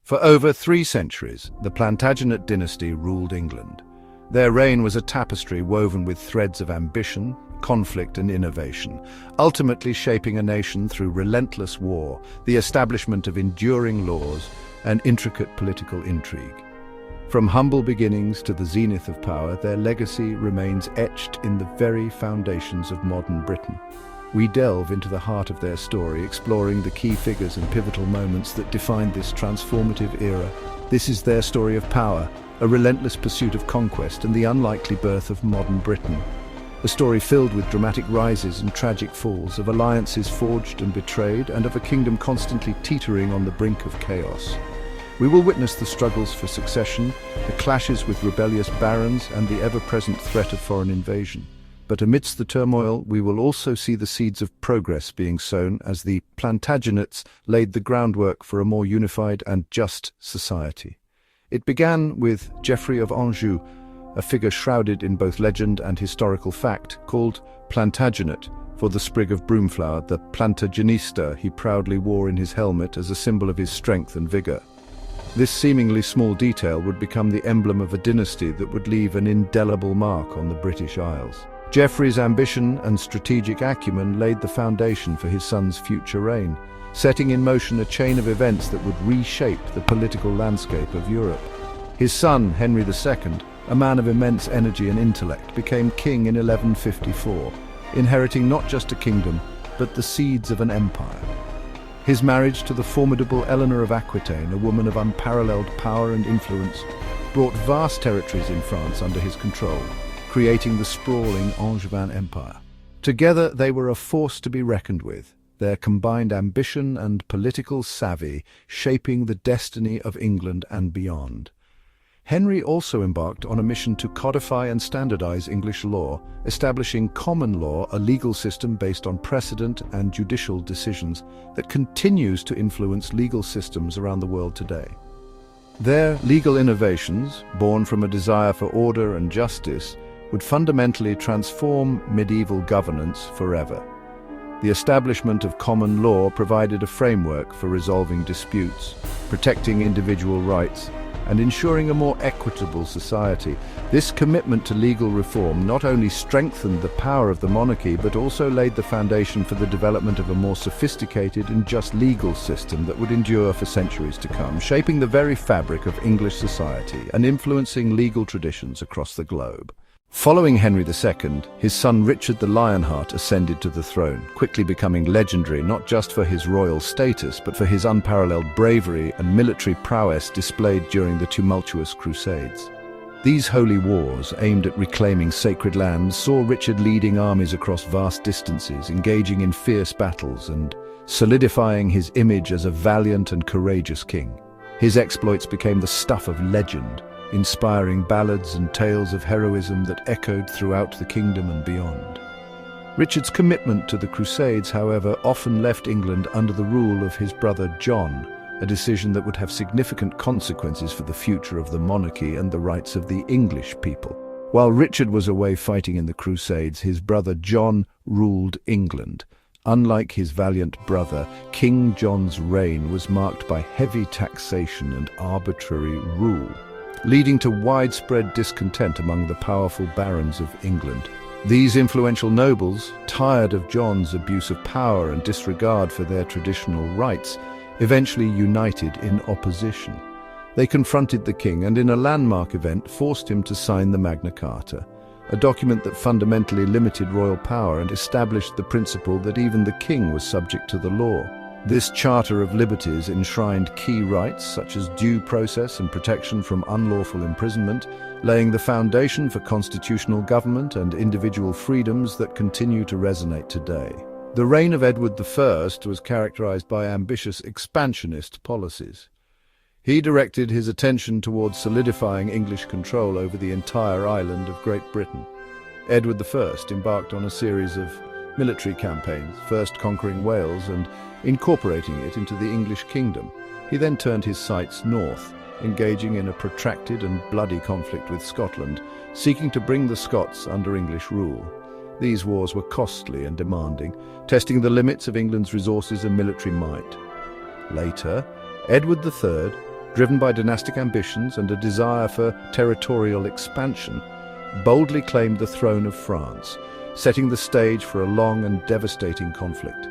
For over 3 centuries, the Plantagenet dynasty ruled England. Their reign was a tapestry woven with threads of ambition, conflict and innovation, ultimately shaping a nation through relentless war, the establishment of enduring laws, and intricate political intrigue. From humble beginnings to the zenith of power, their legacy remains etched in the very foundations of modern Britain. We delve into the heart of their story, exploring the key figures and pivotal moments that defined this transformative era. This is their story of power, a relentless pursuit of conquest, and the unlikely birth of modern Britain. A story filled with dramatic rises and tragic falls, of alliances forged and betrayed, and of a kingdom constantly teetering on the brink of chaos. We will witness the struggles for succession, the clashes with rebellious barons, and the ever-present threat of foreign invasion. But amidst the turmoil, we will also see the seeds of progress being sown as the Plantagenets laid the groundwork for a more unified and just society. It began with Geoffrey of Anjou, a figure shrouded in both legend and historical fact, called Plantagenet for the sprig of broomflower, the Plantagenista he proudly wore in his helmet as a symbol of his strength and vigor. This seemingly small detail would become the emblem of a dynasty that would leave an indelible mark on the British Isles. Geoffrey's ambition and strategic acumen laid the foundation for his son's future reign, setting in motion a chain of events that would reshape the political landscape of Europe. His son, Henry II, a man of immense energy and intellect, became king in 1154, inheriting not just a kingdom, but the seeds of an empire. His marriage to the formidable Eleanor of Aquitaine, a woman of unparalleled power and influence, brought vast territories in France under his control, creating the sprawling Angevin Empire. Together they were a force to be reckoned with, their combined ambition and political savvy shaping the destiny of England and beyond. Henry also embarked on a mission to codify and standardize English law, establishing common law, a legal system based on precedent and judicial decisions that continues to influence legal systems around the world today. Their legal innovations, born from a desire for order and justice, would fundamentally transform medieval governance forever. The establishment of common law provided a framework for resolving disputes, protecting individual rights, and ensuring a more equitable society. This commitment to legal reform not only strengthened the power of the monarchy, but also laid the foundation for the development of a more sophisticated and just legal system that would endure for centuries to come, shaping the very fabric of English society and influencing legal traditions across the globe. Following Henry II, his son Richard the Lionheart ascended to the throne, quickly becoming legendary not just for his royal status, but for his unparalleled bravery and military prowess displayed during the tumultuous Crusades. These holy wars, aimed at reclaiming sacred lands, saw Richard leading armies across vast distances, engaging in fierce battles and solidifying his image as a valiant and courageous king. His exploits became the stuff of legend, inspiring ballads and tales of heroism that echoed throughout the kingdom and beyond. Richard's commitment to the Crusades, however, often left England under the rule of his brother John, a decision that would have significant consequences for the future of the monarchy and the rights of the English people. While Richard was away fighting in the Crusades, his brother John ruled England. Unlike his valiant brother, King John's reign was marked by heavy taxation and arbitrary rule, leading to widespread discontent among the powerful barons of England. These influential nobles, tired of John's abuse of power and disregard for their traditional rights, eventually united in opposition. They confronted the king and in a landmark event forced him to sign the Magna Carta, a document that fundamentally limited royal power and established the principle that even the king was subject to the law. This Charter of Liberties enshrined key rights such as due process and protection from unlawful imprisonment, laying the foundation for constitutional government and individual freedoms that continue to resonate today. The reign of Edward I was characterized by ambitious expansionist policies. He directed his attention towards solidifying English control over the entire island of Great Britain. Edward I embarked on a series of military campaigns, first conquering Wales and incorporating it into the English kingdom. He then turned his sights north, engaging in a protracted and bloody conflict with Scotland, seeking to bring the Scots under English rule. These wars were costly and demanding, testing the limits of England's resources and military might. Later, Edward III, driven by dynastic ambitions and a desire for territorial expansion, boldly claimed the throne of France, setting the stage for a long and devastating conflict.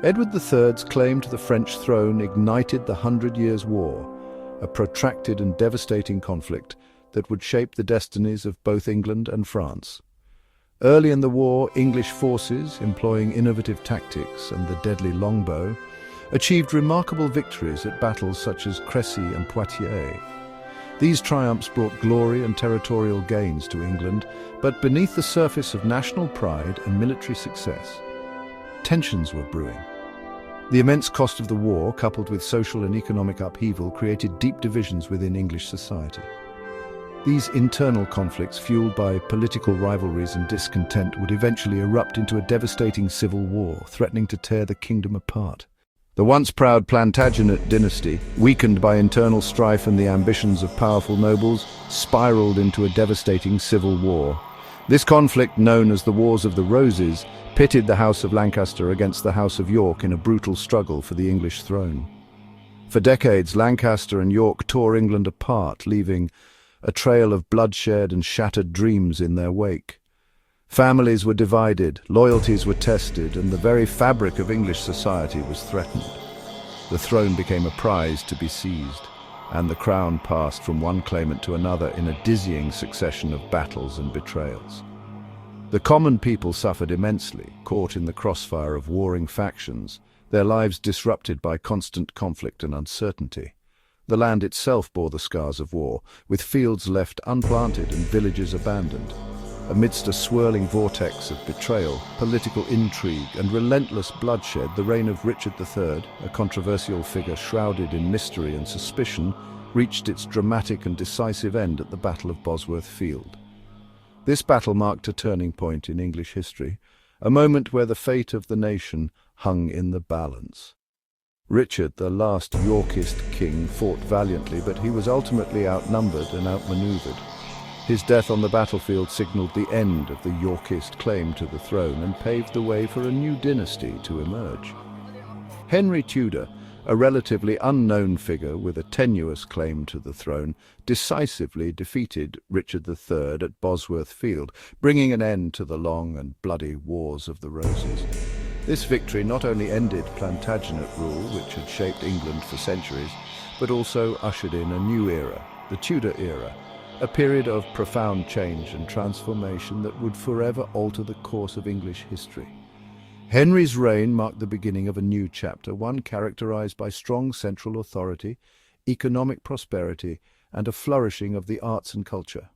Edward III's claim to the French throne ignited the 100 Years' War, a protracted and devastating conflict that would shape the destinies of both England and France. Early in the war, English forces, employing innovative tactics and the deadly longbow, achieved remarkable victories at battles such as Crécy and Poitiers. These triumphs brought glory and territorial gains to England, but beneath the surface of national pride and military success, tensions were brewing. The immense cost of the war, coupled with social and economic upheaval, created deep divisions within English society. These internal conflicts, fueled by political rivalries and discontent, would eventually erupt into a devastating civil war, threatening to tear the kingdom apart. The once proud Plantagenet dynasty, weakened by internal strife and the ambitions of powerful nobles, spiraled into a devastating civil war. This conflict, known as the Wars of the Roses, pitted the House of Lancaster against the House of York in a brutal struggle for the English throne. For decades, Lancaster and York tore England apart, leaving a trail of bloodshed and shattered dreams in their wake. Families were divided, loyalties were tested, and the very fabric of English society was threatened. The throne became a prize to be seized, and the crown passed from one claimant to another in a dizzying succession of battles and betrayals. The common people suffered immensely, caught in the crossfire of warring factions, their lives disrupted by constant conflict and uncertainty. The land itself bore the scars of war, with fields left unplanted and villages abandoned. Amidst a swirling vortex of betrayal, political intrigue, and relentless bloodshed, the reign of Richard III, a controversial figure shrouded in mystery and suspicion, reached its dramatic and decisive end at the Battle of Bosworth Field. This battle marked a turning point in English history, a moment where the fate of the nation hung in the balance. Richard, the last Yorkist king, fought valiantly, but he was ultimately outnumbered and outmaneuvered. His death on the battlefield signaled the end of the Yorkist claim to the throne and paved the way for a new dynasty to emerge. Henry Tudor, a relatively unknown figure with a tenuous claim to the throne, decisively defeated Richard III at Bosworth Field, bringing an end to the long and bloody Wars of the Roses. This victory not only ended Plantagenet rule, which had shaped England for centuries, but also ushered in a new era, the Tudor era, a period of profound change and transformation that would forever alter the course of English history. Henry's reign marked the beginning of a new chapter, one characterized by strong central authority, economic prosperity, and a flourishing of the arts and culture.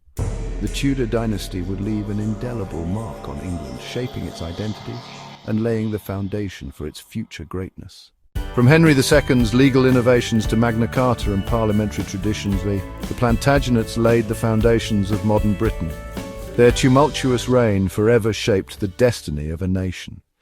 The Tudor dynasty would leave an indelible mark on England, shaping its identity and laying the foundation for its future greatness. From Henry II's legal innovations to Magna Carta and parliamentary traditions, the Plantagenets laid the foundations of modern Britain. Their tumultuous reign forever shaped the destiny of a nation.